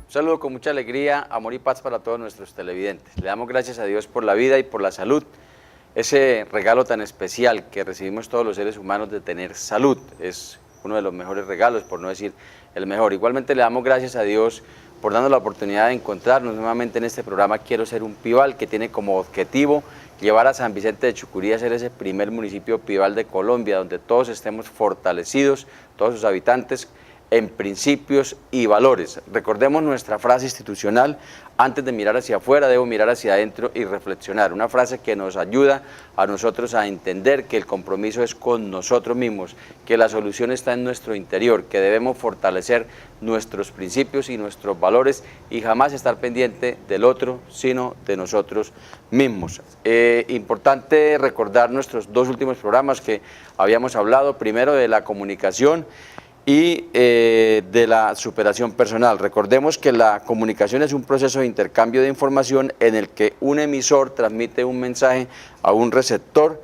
Saludo con mucha alegría, amor y paz para todos nuestros televidentes. Le damos gracias a Dios por la vida y por la salud, ese regalo tan especial que recibimos todos los seres humanos de tener salud. Es uno de los mejores regalos, por no decir el mejor. Igualmente le damos gracias a Dios por darnos la oportunidad de encontrarnos nuevamente en este programa Quiero Ser un Pibal, que tiene como objetivo llevar a San Vicente de Chucurí a ser ese primer municipio pibal de Colombia, donde todos estemos fortalecidos, todos sus habitantes, en principios y valores. Recordemos nuestra frase institucional: antes de mirar hacia afuera, debo mirar hacia adentro y reflexionar. Una frase que nos ayuda a nosotros a entender que el compromiso es con nosotros mismos, que la solución está en nuestro interior, que debemos fortalecer nuestros principios y nuestros valores y jamás estar pendiente del otro, sino de nosotros mismos. Importante recordar nuestros dos últimos programas que habíamos hablado, primero de la comunicación y de la superación personal. Recordemos que la comunicación es un proceso de intercambio de información en el que un emisor transmite un mensaje a un receptor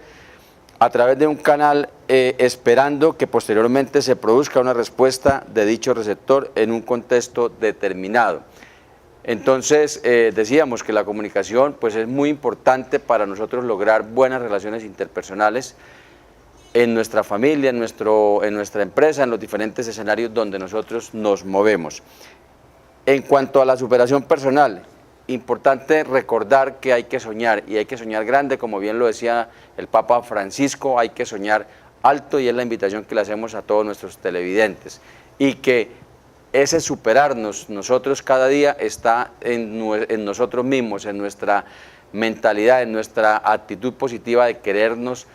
a través de un canal, esperando que posteriormente se produzca una respuesta de dicho receptor en un contexto determinado. Entonces decíamos que la comunicación pues, es muy importante para nosotros lograr buenas relaciones interpersonales en nuestra familia, en nuestra empresa, en los diferentes escenarios donde nosotros nos movemos. En cuanto a la superación personal, importante recordar que hay que soñar, y hay que soñar grande, como bien lo decía el Papa Francisco, hay que soñar alto, y es la invitación que le hacemos a todos nuestros televidentes, y que ese superarnos nosotros cada día está en nosotros mismos, en nuestra mentalidad, en nuestra actitud positiva de querernos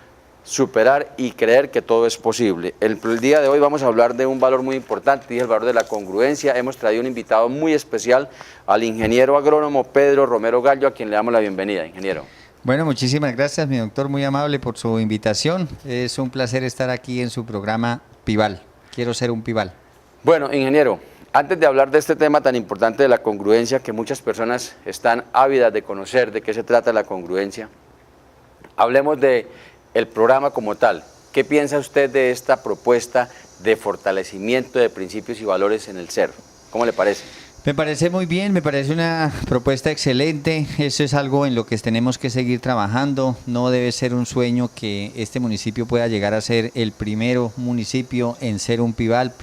superar y creer que todo es posible. El día de hoy vamos a hablar de un valor muy importante, y es el valor de la congruencia. Hemos traído un invitado muy especial, al ingeniero agrónomo Pedro Romero Gallo, a quien le damos la bienvenida. Ingeniero. Bueno, muchísimas gracias, mi doctor, muy amable por su invitación. Es un placer estar aquí en su programa Pibal. Quiero ser un Pibal. Bueno, ingeniero, antes de hablar de este tema tan importante de la congruencia, que muchas personas están ávidas de conocer de qué se trata la congruencia, hablemos de el programa como tal. ¿Qué piensa usted de esta propuesta de fortalecimiento de principios y valores en el ser? ¿Cómo le parece? Me parece muy bien, me parece una propuesta excelente. Eso es algo en lo que tenemos que seguir trabajando. No debe ser un sueño que este municipio pueda llegar a ser el primero municipio en ser un Pibal.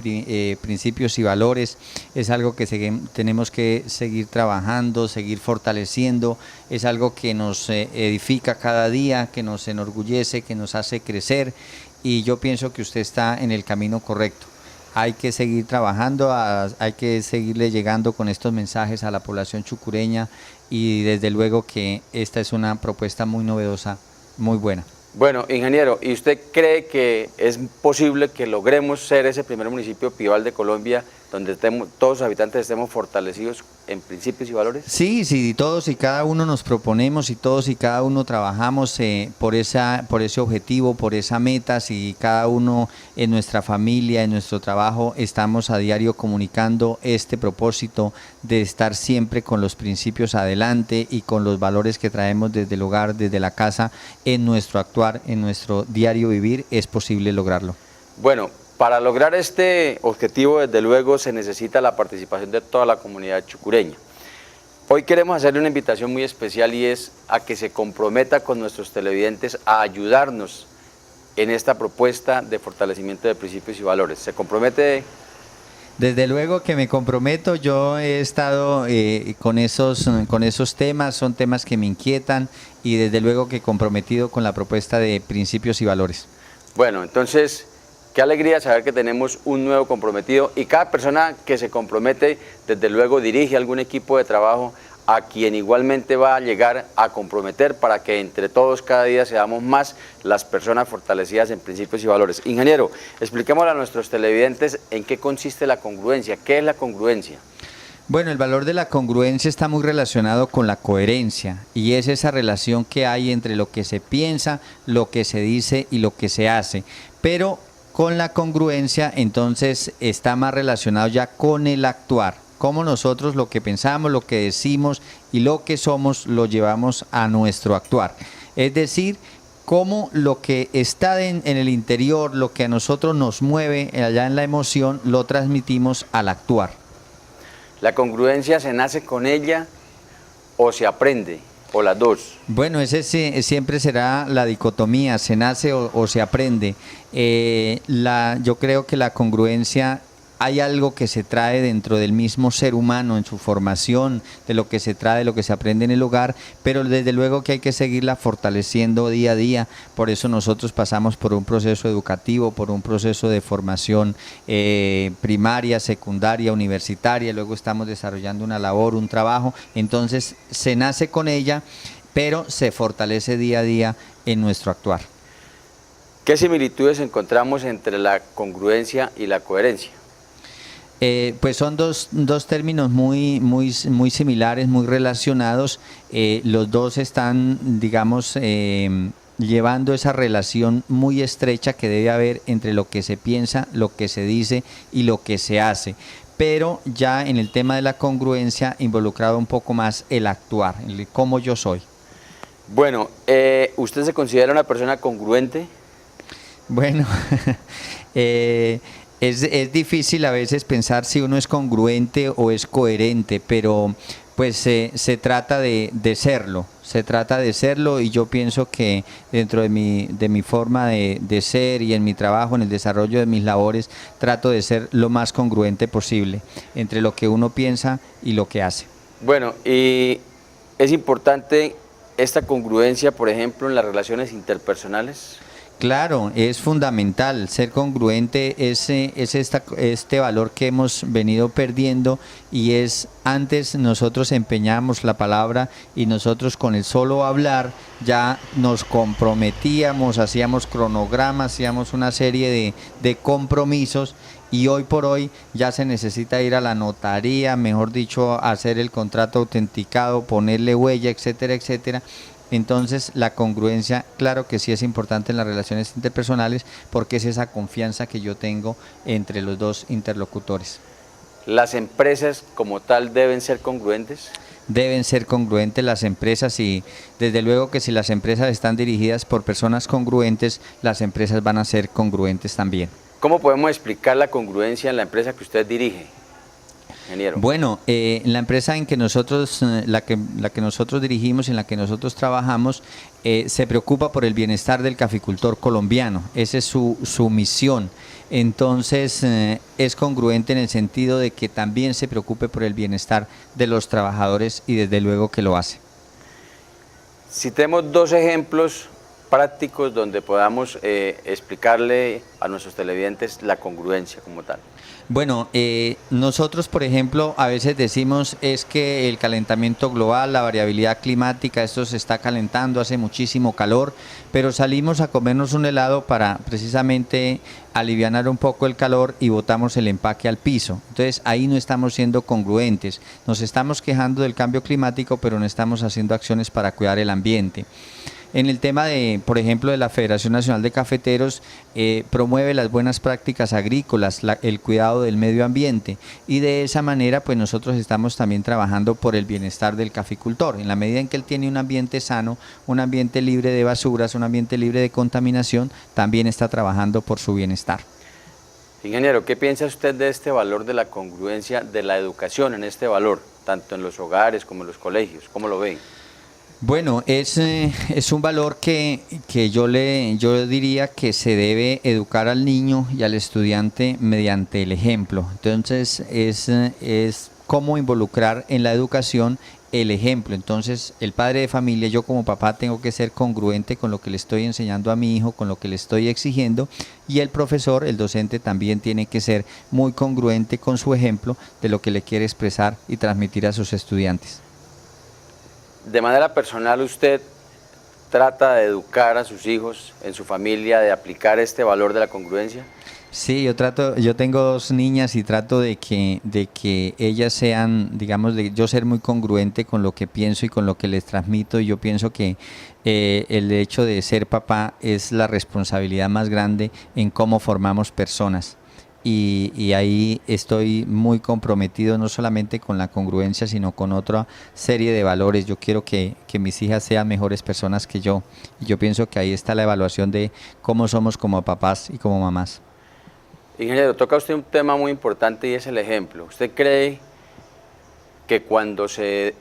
Principios y valores es algo que tenemos que seguir trabajando, seguir fortaleciendo. Es algo que nos edifica cada día, que nos enorgullece, que nos hace crecer, y yo pienso que usted está en el camino correcto. Hay que seguir trabajando, hay que seguirle llegando con estos mensajes a la población chucureña, y desde luego que esta es una propuesta muy novedosa, muy buena. Bueno, ingeniero, ¿y usted cree que es posible que logremos ser ese primer municipio Pibal de Colombia donde todos los habitantes estemos fortalecidos en principios y valores? Sí, todos y cada uno nos proponemos, y todos y cada uno trabajamos por ese objetivo, por esa meta. Si cada uno en nuestra familia, en nuestro trabajo, estamos a diario comunicando este propósito de estar siempre con los principios adelante y con los valores que traemos desde el hogar, desde la casa, en nuestro actuar, en nuestro diario vivir, es posible lograrlo. Bueno, para lograr este objetivo, desde luego, se necesita la participación de toda la comunidad chucureña. Hoy queremos hacerle una invitación muy especial, y es a que se comprometa con nuestros televidentes a ayudarnos en esta propuesta de fortalecimiento de principios y valores. ¿Se compromete? Desde luego que me comprometo. Yo he estado con esos temas, son temas que me inquietan, y desde luego que comprometido con la propuesta de principios y valores. Bueno, entonces, qué alegría saber que tenemos un nuevo comprometido, y cada persona que se compromete, desde luego dirige algún equipo de trabajo a quien igualmente va a llegar a comprometer, para que entre todos cada día seamos más las personas fortalecidas en principios y valores. Ingeniero, expliquémosle a nuestros televidentes en qué consiste la congruencia. ¿Qué es la congruencia? Bueno, el valor de la congruencia está muy relacionado con la coherencia y es esa relación que hay entre lo que se piensa, lo que se dice y lo que se hace. Pero con la congruencia entonces está más relacionado ya con el actuar. Cómo nosotros lo que pensamos, lo que decimos y lo que somos lo llevamos a nuestro actuar. Es decir, cómo lo que está en el interior, lo que a nosotros nos mueve allá en la emoción, lo transmitimos al actuar. ¿La congruencia se nace con ella o se aprende, o las dos? Bueno, siempre será la dicotomía, se nace o se aprende. Yo creo que la congruencia, hay algo que se trae dentro del mismo ser humano en su formación, de lo que se trae, de lo que se aprende en el hogar, pero desde luego que hay que seguirla fortaleciendo día a día. Por eso nosotros pasamos por un proceso educativo, por un proceso de formación primaria, secundaria, universitaria, luego estamos desarrollando una labor, un trabajo, entonces se nace con ella, pero se fortalece día a día en nuestro actuar. ¿Qué similitudes encontramos entre la congruencia y la coherencia? Pues son dos términos muy similares, muy relacionados. Los dos están, digamos, llevando esa relación muy estrecha que debe haber entre lo que se piensa, lo que se dice y lo que se hace. Pero ya en el tema de la congruencia, involucrado un poco más el actuar, el cómo yo soy. Bueno, ¿usted se considera una persona congruente? Bueno, es difícil a veces pensar si uno es congruente o es coherente, pero pues se trata de serlo y yo pienso que dentro de mi forma de ser y en mi trabajo, en el desarrollo de mis labores, trato de ser lo más congruente posible entre lo que uno piensa y lo que hace. Bueno, y es importante esta congruencia, por ejemplo, en las relaciones interpersonales. Claro, es fundamental ser congruente, es este valor que hemos venido perdiendo y es antes nosotros empeñábamos la palabra y nosotros con el solo hablar ya nos comprometíamos, hacíamos cronogramas, hacíamos una serie de compromisos y hoy por hoy ya se necesita ir a la notaría, mejor dicho, hacer el contrato autenticado, ponerle huella, etcétera, etcétera. Entonces la congruencia, claro que sí es importante en las relaciones interpersonales porque es esa confianza que yo tengo entre los dos interlocutores. ¿Las empresas como tal deben ser congruentes? Deben ser congruentes las empresas y desde luego que si las empresas están dirigidas por personas congruentes, las empresas van a ser congruentes también. ¿Cómo podemos explicar la congruencia en la empresa que usted dirige, ingeniero? Bueno, la empresa en que nosotros, la que nosotros dirigimos, en la que nosotros trabajamos, se preocupa por el bienestar del caficultor colombiano. Esa es su misión. Entonces, es congruente en el sentido de que también se preocupe por el bienestar de los trabajadores y desde luego que lo hace. Citemos dos ejemplos prácticos donde podamos explicarle a nuestros televidentes la congruencia como tal. Bueno, nosotros, por ejemplo, a veces decimos es que el calentamiento global, la variabilidad climática, esto se está calentando, hace muchísimo calor, pero salimos a comernos un helado para precisamente alivianar un poco el calor y botamos el empaque al piso. Entonces ahí no estamos siendo congruentes, nos estamos quejando del cambio climático, pero no estamos haciendo acciones para cuidar el ambiente. En el tema de, por ejemplo, de la Federación Nacional de Cafeteros, promueve las buenas prácticas agrícolas, el cuidado del medio ambiente y de esa manera pues nosotros estamos también trabajando por el bienestar del caficultor. En la medida en que él tiene un ambiente sano, un ambiente libre de basuras, un ambiente libre de contaminación, también está trabajando por su bienestar. Ingeniero, ¿qué piensa usted de este valor de la congruencia de la educación en este valor, tanto en los hogares como en los colegios? ¿Cómo lo ven? Bueno, es un valor que yo diría que se debe educar al niño y al estudiante mediante el ejemplo. Entonces, es cómo involucrar en la educación el ejemplo. Entonces, el padre de familia, yo como papá tengo que ser congruente con lo que le estoy enseñando a mi hijo, con lo que le estoy exigiendo, y el profesor, el docente, también tiene que ser muy congruente con su ejemplo de lo que le quiere expresar y transmitir a sus estudiantes. De manera personal, ¿usted trata de educar a sus hijos, en su familia, de aplicar este valor de la congruencia? Sí, yo tengo dos niñas y trato de que ellas sean, digamos, de yo ser muy congruente con lo que pienso y con lo que les transmito. Y yo pienso que el hecho de ser papá es la responsabilidad más grande en cómo formamos personas. Y ahí estoy muy comprometido no solamente con la congruencia, sino con otra serie de valores. Yo quiero que mis hijas sean mejores personas que yo. Y yo pienso que ahí está la evaluación de cómo somos como papás y como mamás. Ingeniero, toca usted un tema muy importante y es el ejemplo. ¿Usted cree que cuando se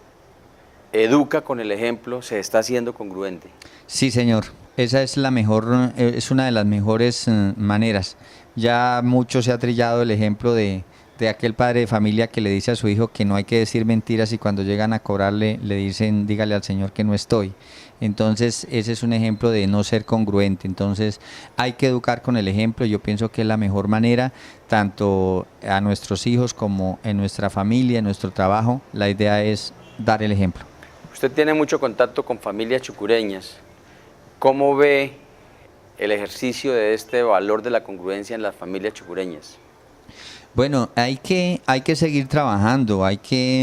educa con el ejemplo se está siendo congruente? Sí, señor. Esa es la mejor, es una de las mejores maneras. Ya mucho se ha trillado el ejemplo de aquel padre de familia que le dice a su hijo que no hay que decir mentiras y cuando llegan a cobrarle le dicen, dígale al Señor que no estoy. Entonces, ese es un ejemplo de no ser congruente. Entonces, hay que educar con el ejemplo. Yo pienso que es la mejor manera, tanto a nuestros hijos como en nuestra familia, en nuestro trabajo. La idea es dar el ejemplo. Usted tiene mucho contacto con familias chucureñas. ¿Cómo ve el ejercicio de este valor de la congruencia en las familias chucureñas? Bueno, hay que seguir trabajando,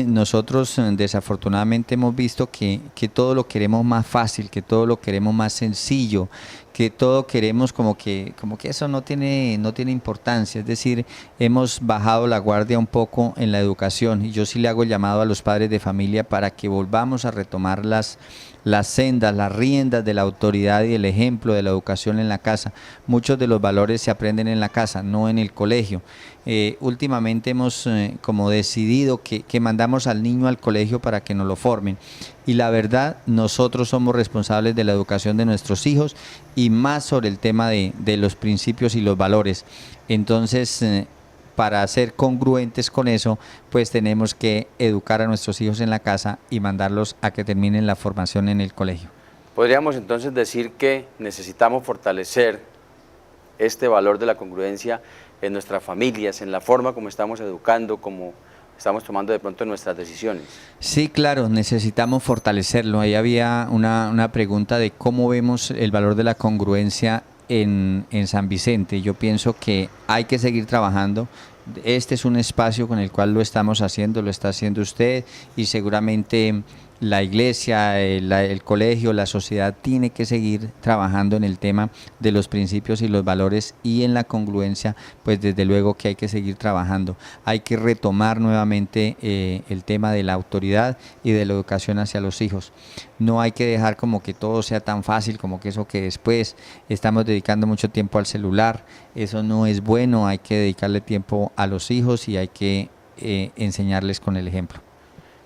nosotros desafortunadamente hemos visto que todo lo queremos más fácil, que todo lo queremos más sencillo, que todo queremos como que eso no tiene importancia, es decir, hemos bajado la guardia un poco en la educación y yo sí le hago el llamado a los padres de familia para que volvamos a retomar las sendas, las riendas de la autoridad y el ejemplo de la educación en la casa. Muchos de los valores se aprenden en la casa, no en el colegio. Últimamente hemos como decidido que mandamos al niño al colegio para que nos lo formen y la verdad nosotros somos responsables de la educación de nuestros hijos y más sobre el tema de los principios y los valores. Entonces, para ser congruentes con eso, pues tenemos que educar a nuestros hijos en la casa y mandarlos a que terminen la formación en el colegio. Podríamos entonces decir que necesitamos fortalecer este valor de la congruencia en nuestras familias, en la forma como estamos educando, como estamos tomando de pronto nuestras decisiones. Sí, claro, necesitamos fortalecerlo. Ahí había una pregunta de cómo vemos el valor de la congruencia en San Vicente. Yo pienso que hay que seguir trabajando. Este es un espacio con el cual lo estamos haciendo, lo está haciendo usted y seguramente la iglesia, el colegio, la sociedad tiene que seguir trabajando en el tema de los principios y los valores y en la congruencia, pues desde luego que hay que seguir trabajando. Hay que retomar nuevamente el tema de la autoridad y de la educación hacia los hijos. No hay que dejar como que todo sea tan fácil como que eso que después estamos dedicando mucho tiempo al celular. Eso no es bueno, hay que dedicarle tiempo a los hijos y hay que enseñarles con el ejemplo.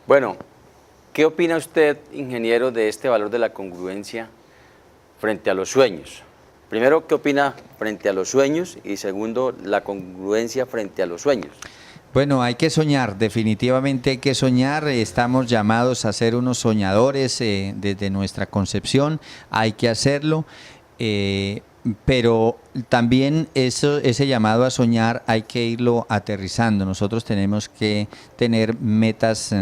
Bueno, ¿qué opina usted, ingeniero, de este valor de la congruencia frente a los sueños? Primero, ¿qué opina frente a los sueños? Y segundo, la congruencia frente a los sueños. Bueno, hay que soñar, definitivamente hay que soñar, estamos llamados a ser unos soñadores desde nuestra concepción, hay que hacerlo, pero también ese llamado a soñar hay que irlo aterrizando. Nosotros tenemos que tener metas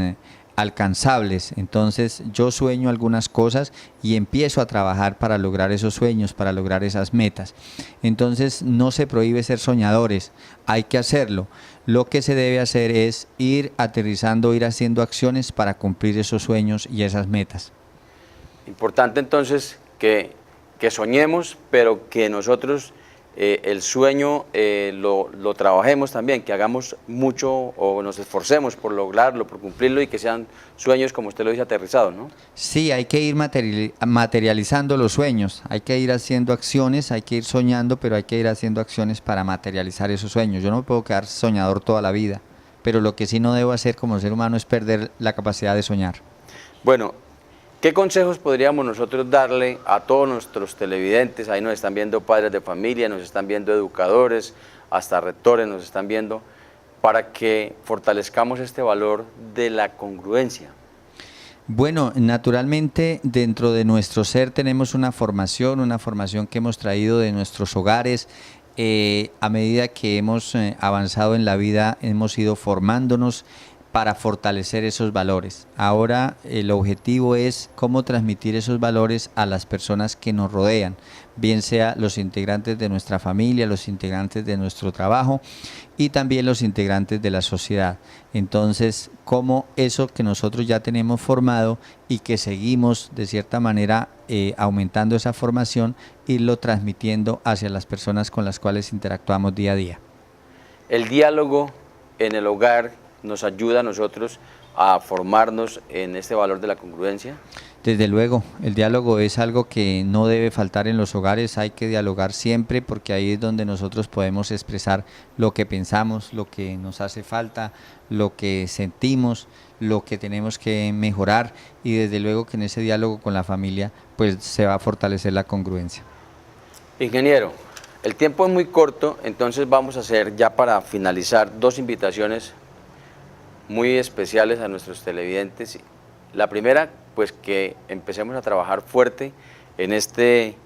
alcanzables. Entonces yo sueño algunas cosas y empiezo a trabajar para lograr esos sueños, para lograr esas metas. Entonces no se prohíbe ser soñadores, hay que hacerlo. Lo que se debe hacer es ir aterrizando, ir haciendo acciones para cumplir esos sueños y esas metas. Importante entonces que soñemos, pero que nosotros el sueño lo trabajemos también, que hagamos mucho o nos esforcemos por lograrlo, por cumplirlo y que sean sueños, como usted lo dice, aterrizados, ¿no? Sí, hay que ir materializando los sueños, hay que ir haciendo acciones, hay que ir soñando, pero hay que ir haciendo acciones para materializar esos sueños. Yo no me puedo quedar soñador toda la vida, pero lo que sí no debo hacer como ser humano es perder la capacidad de soñar. Bueno, ¿qué consejos podríamos nosotros darle a todos nuestros televidentes? Ahí nos están viendo padres de familia, nos están viendo educadores, hasta rectores nos están viendo, para que fortalezcamos este valor de la congruencia. Bueno, naturalmente dentro de nuestro ser tenemos una formación que hemos traído de nuestros hogares. A medida que hemos avanzado en la vida, hemos ido formándonos para fortalecer esos valores. Ahora el objetivo es cómo transmitir esos valores a las personas que nos rodean, bien sea los integrantes de nuestra familia, los integrantes de nuestro trabajo y también los integrantes de la sociedad. Entonces, cómo eso que nosotros ya tenemos formado y que seguimos de cierta manera aumentando esa formación, irlo transmitiendo hacia las personas con las cuales interactuamos día a día. El diálogo en el hogar nos ayuda a nosotros a formarnos en este valor de la congruencia. Desde luego, el diálogo es algo que no debe faltar en los hogares, hay que dialogar siempre porque ahí es donde nosotros podemos expresar lo que pensamos, lo que nos hace falta, lo que sentimos, lo que tenemos que mejorar y desde luego que en ese diálogo con la familia pues se va a fortalecer la congruencia. Ingeniero, el tiempo es muy corto, entonces vamos a hacer ya para finalizar 2 invitaciones muy especiales a nuestros televidentes. La primera, pues que empecemos a trabajar fuerte en este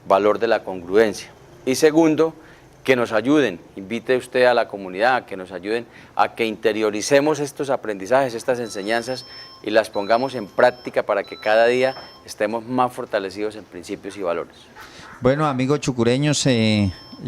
valor de la congruencia. Y segundo, que nos ayuden, invite usted a la comunidad a que nos ayuden a que interioricemos estos aprendizajes, estas enseñanzas y las pongamos en práctica para que cada día estemos más fortalecidos en principios y valores. Bueno, amigos chucureños,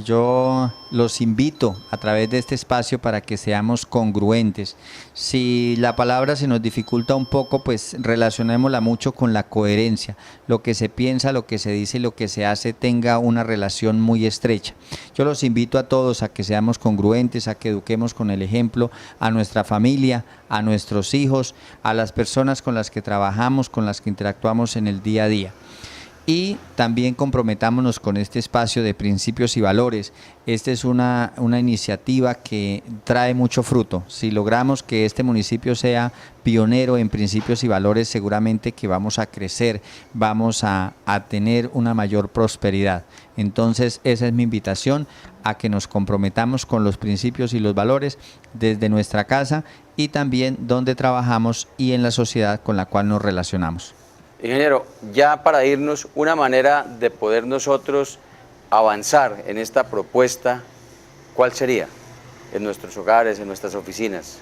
yo los invito a través de este espacio para que seamos congruentes. Si la palabra se nos dificulta un poco, pues relacionémosla mucho con la coherencia. Lo que se piensa, lo que se dice y lo que se hace tenga una relación muy estrecha. Yo los invito a todos a que seamos congruentes, a que eduquemos con el ejemplo a nuestra familia, a nuestros hijos, a las personas con las que trabajamos, con las que interactuamos en el día a día. Y también comprometámonos con este espacio de principios y valores. Esta es una iniciativa que trae mucho fruto. Si logramos que este municipio sea pionero en principios y valores, seguramente que vamos a crecer, vamos a tener una mayor prosperidad. Entonces, esa es mi invitación a que nos comprometamos con los principios y los valores desde nuestra casa y también donde trabajamos y en la sociedad con la cual nos relacionamos. Ingeniero, ya para irnos, una manera de poder nosotros avanzar en esta propuesta, ¿cuál sería? En nuestros hogares, en nuestras oficinas.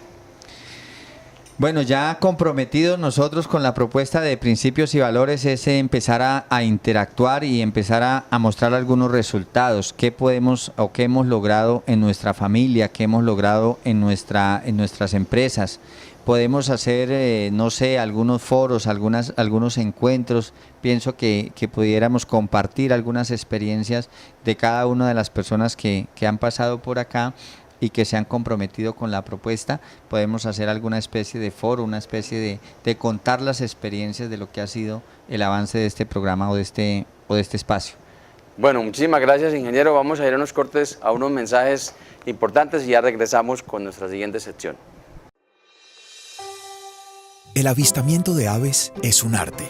Bueno, ya comprometidos nosotros con la propuesta de principios y valores es empezar a interactuar y empezar a mostrar algunos resultados, qué podemos o qué hemos logrado en nuestra familia, qué hemos logrado en nuestras empresas. Podemos hacer, no sé, algunos foros, algunos encuentros. Pienso que pudiéramos compartir algunas experiencias de cada una de las personas que han pasado por acá y que se han comprometido con la propuesta. Podemos hacer alguna especie de foro, una especie de contar las experiencias de lo que ha sido el avance de este programa o de este espacio. Bueno, muchísimas gracias, ingeniero. Vamos a ir a unos cortes, a unos mensajes importantes y ya regresamos con nuestra siguiente sección. El avistamiento de aves es un arte.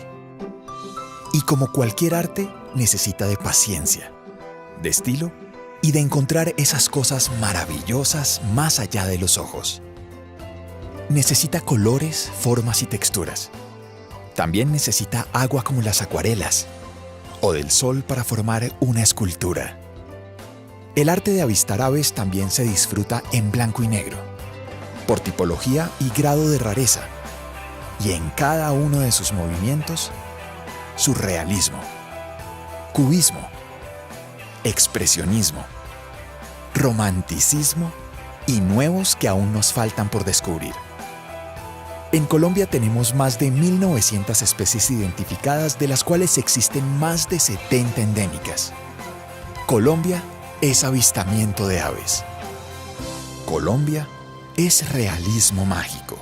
Y como cualquier arte, necesita de paciencia, de estilo y de encontrar esas cosas maravillosas más allá de los ojos. Necesita colores, formas y texturas. También necesita agua como las acuarelas o del sol para formar una escultura. El arte de avistar aves también se disfruta en blanco y negro, por tipología y grado de rareza, y en cada uno de sus movimientos, surrealismo, cubismo, expresionismo, romanticismo y nuevos que aún nos faltan por descubrir. En Colombia tenemos más de 1.900 especies identificadas, de las cuales existen más de 70 endémicas. Colombia es avistamiento de aves. Colombia es realismo mágico.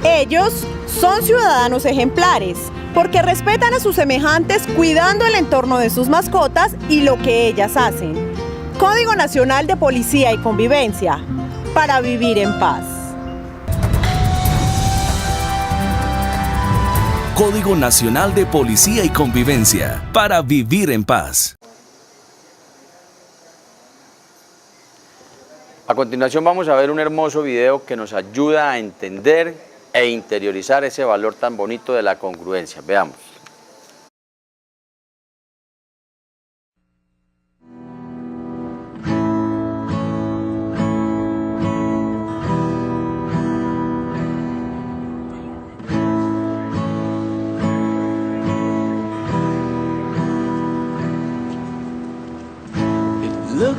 Ellos son ciudadanos ejemplares, porque respetan a sus semejantes cuidando el entorno de sus mascotas y lo que ellas hacen. Código Nacional de Policía y Convivencia, para vivir en paz. Código Nacional de Policía y Convivencia, para vivir en paz. A continuación vamos a ver un hermoso video que nos ayuda a entender e interiorizar ese valor tan bonito de la congruencia. Veamos.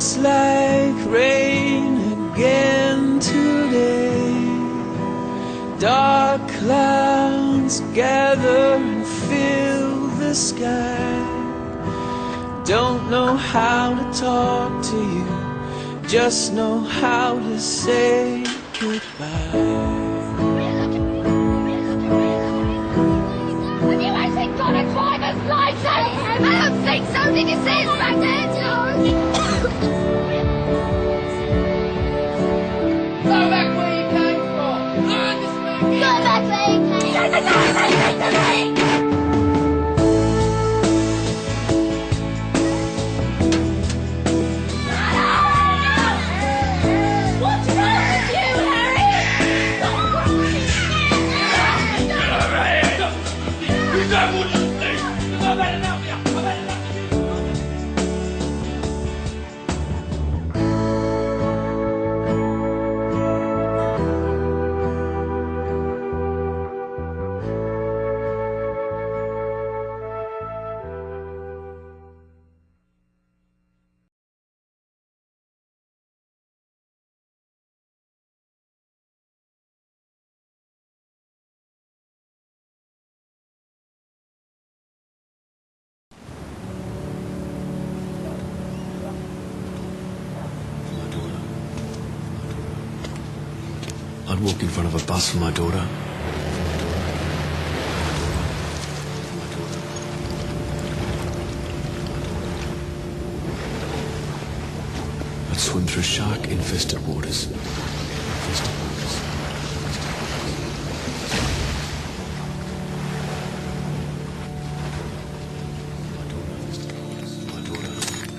looks like rain again today. Dark clouds gather and fill the sky. Don't know how to talk to you, just know how to say goodbye. Have you actually got a driver's license? I don't think so. Did you see it's back there, George? Go back where you came from. Learn to speak. Go back where you came from. Say the same thing to me. I'd walk in front of a bus for my daughter. I'd swim through shark-infested waters.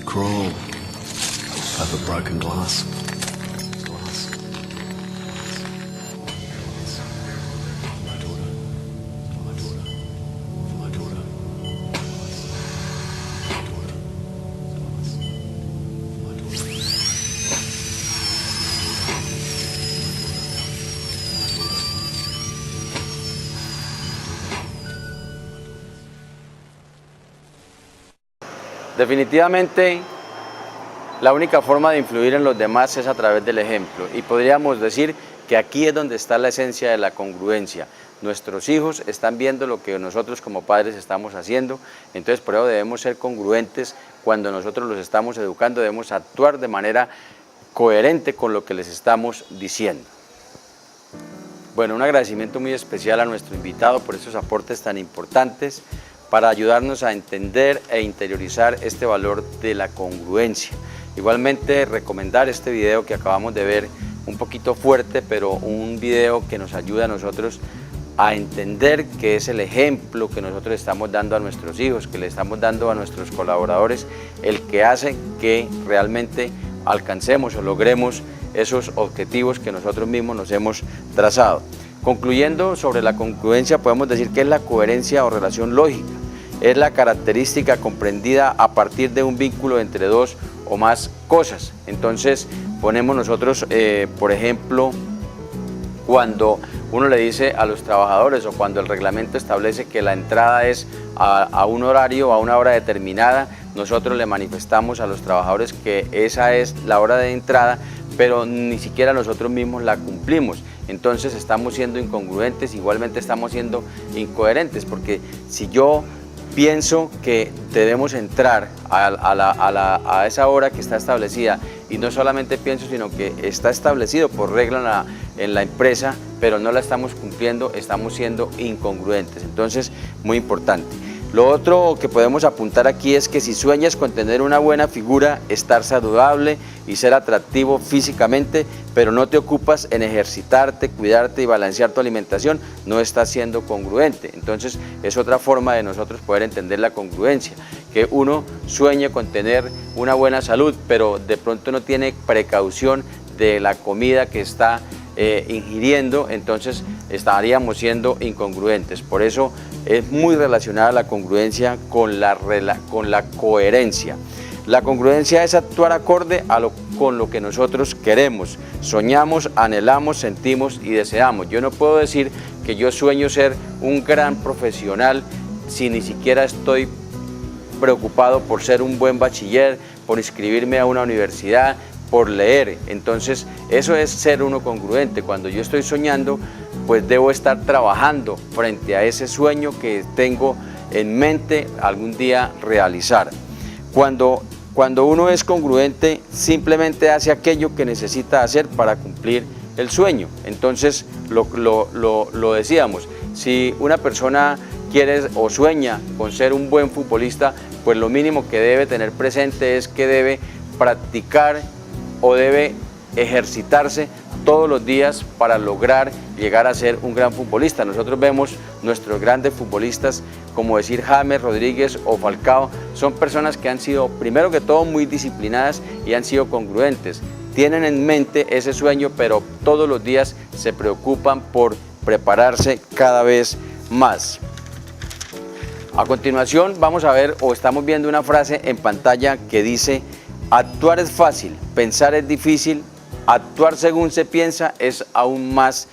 Crawl over broken glass. Definitivamente, la única forma de influir en los demás es a través del ejemplo, y podríamos decir que aquí es donde está la esencia de la congruencia. Nuestros hijos están viendo lo que nosotros como padres estamos haciendo, entonces por eso debemos ser congruentes cuando nosotros los estamos educando, debemos actuar de manera coherente con lo que les estamos diciendo. Bueno, un agradecimiento muy especial a nuestro invitado por estos aportes tan importantes, para ayudarnos a entender e interiorizar este valor de la congruencia. Igualmente recomendar este video que acabamos de ver, un poquito fuerte, pero un video que nos ayuda a nosotros a entender que es el ejemplo que nosotros estamos dando a nuestros hijos, que le estamos dando a nuestros colaboradores, el que hace que realmente alcancemos o logremos esos objetivos que nosotros mismos nos hemos trazado. Concluyendo sobre la congruencia, podemos decir que es la coherencia o relación lógica. Es la característica comprendida a partir de un vínculo entre dos o más cosas. Entonces ponemos nosotros, por ejemplo, cuando uno le dice a los trabajadores o cuando el reglamento establece que la entrada es a un horario o a una hora determinada, nosotros le manifestamos a los trabajadores que esa es la hora de entrada, pero ni siquiera nosotros mismos la cumplimos. Entonces estamos siendo incongruentes, igualmente estamos siendo incoherentes, porque si yo pienso que debemos entrar a esa hora que está establecida, y no solamente pienso, sino que está establecido por regla en la empresa, pero no la estamos cumpliendo, estamos siendo incongruentes. Entonces, muy importante. Lo otro que podemos apuntar aquí es que si sueñas con tener una buena figura, estar saludable y ser atractivo físicamente, pero no te ocupas en ejercitarte, cuidarte y balancear tu alimentación, no estás siendo congruente. Entonces es otra forma de nosotros poder entender la congruencia, que uno sueñe con tener una buena salud, pero de pronto no tiene precaución de la comida que está ingiriendo, entonces estaríamos siendo incongruentes. Por eso es muy relacionada la congruencia con la coherencia. La congruencia es actuar acorde con lo que nosotros queremos, soñamos, anhelamos, sentimos y deseamos. Yo no puedo decir que yo sueño ser un gran profesional si ni siquiera estoy preocupado por ser un buen bachiller, por inscribirme a una universidad, por leer. Entonces eso es ser uno congruente. Cuando yo estoy soñando, pues debo estar trabajando frente a ese sueño que tengo en mente algún día realizar. Cuando uno es congruente, simplemente hace aquello que necesita hacer para cumplir el sueño. Entonces lo decíamos, si una persona quiere o sueña con ser un buen futbolista, pues lo mínimo que debe tener presente es que debe practicar o debe ejercitarse todos los días para lograr llegar a ser un gran futbolista. Nosotros vemos nuestros grandes futbolistas, como decir James Rodríguez o Falcao, son personas que han sido, primero que todo, muy disciplinadas y han sido congruentes. Tienen en mente ese sueño, pero todos los días se preocupan por prepararse cada vez más. A continuación vamos a ver, o estamos viendo una frase en pantalla que dice: actuar es fácil, pensar es difícil, actuar según se piensa es aún más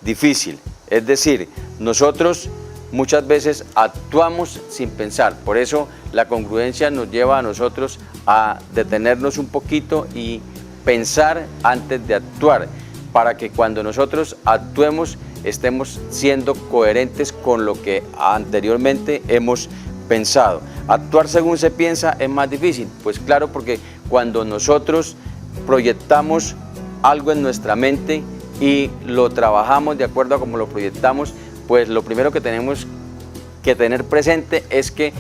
difícil. Es decir, nosotros muchas veces actuamos sin pensar, por eso la congruencia nos lleva a nosotros a detenernos un poquito y pensar antes de actuar, para que cuando nosotros actuemos estemos siendo coherentes con lo que anteriormente hemos pensado. Actuar según se piensa es más difícil, pues claro, porque cuando nosotros proyectamos algo en nuestra mente y lo trabajamos de acuerdo a cómo lo proyectamos, pues lo primero que tenemos que tener presente es que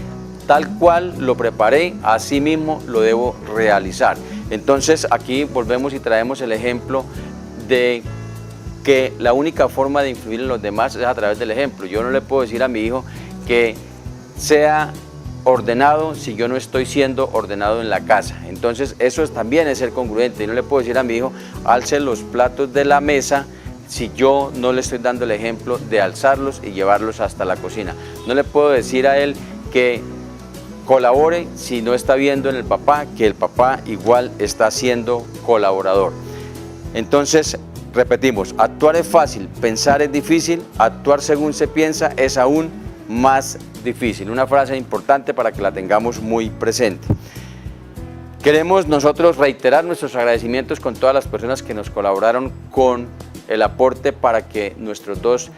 tal cual lo preparé, así mismo lo debo realizar. Entonces aquí volvemos y traemos el ejemplo de que la única forma de influir en los demás es a través del ejemplo. Yo no le puedo decir a mi hijo que sea ordenado si yo no estoy siendo ordenado en la casa. Entonces eso también es ser congruente. Yo no le puedo decir a mi hijo, alce los platos de la mesa, si yo no le estoy dando el ejemplo de alzarlos y llevarlos hasta la cocina. No le puedo decir a él que colabore si no está viendo en el papá que el papá igual está siendo colaborador. Entonces, repetimos, actuar es fácil, pensar es difícil, actuar según se piensa es aún más difícil. Una frase importante para que la tengamos muy presente. Queremos nosotros reiterar nuestros agradecimientos con todas las personas que nos colaboraron con el aporte para que nuestros dos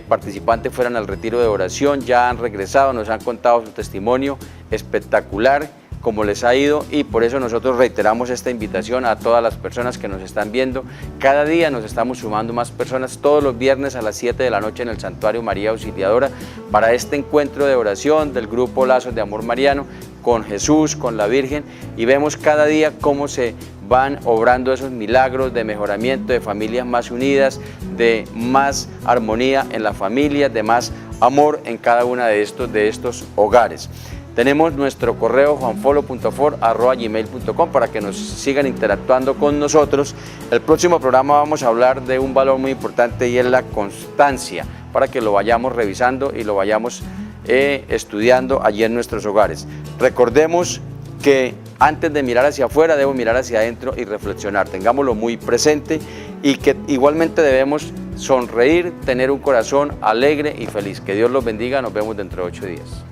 participantes fueran al retiro de oración. Ya han regresado, nos han contado su testimonio espectacular, cómo les ha ido, y por eso nosotros reiteramos esta invitación a todas las personas que nos están viendo. Cada día nos estamos sumando más personas, todos los viernes a las 7 de la noche en el Santuario María Auxiliadora, para este encuentro de oración del grupo Lazos de Amor Mariano, con Jesús, con la Virgen, y vemos cada día cómo se van obrando esos milagros de mejoramiento, de familias más unidas, de más armonía en la familia, de más amor en cada uno de estos hogares. Tenemos nuestro correo juanfolo.for@gmail.com para que nos sigan interactuando con nosotros. El próximo programa vamos a hablar de un valor muy importante y es la constancia, para que lo vayamos revisando y lo vayamos estudiando allí en nuestros hogares. Recordemos que antes de mirar hacia afuera debo mirar hacia adentro y reflexionar. Tengámoslo muy presente, y que igualmente debemos sonreír, tener un corazón alegre y feliz. Que Dios los bendiga. Nos vemos dentro de 8 días.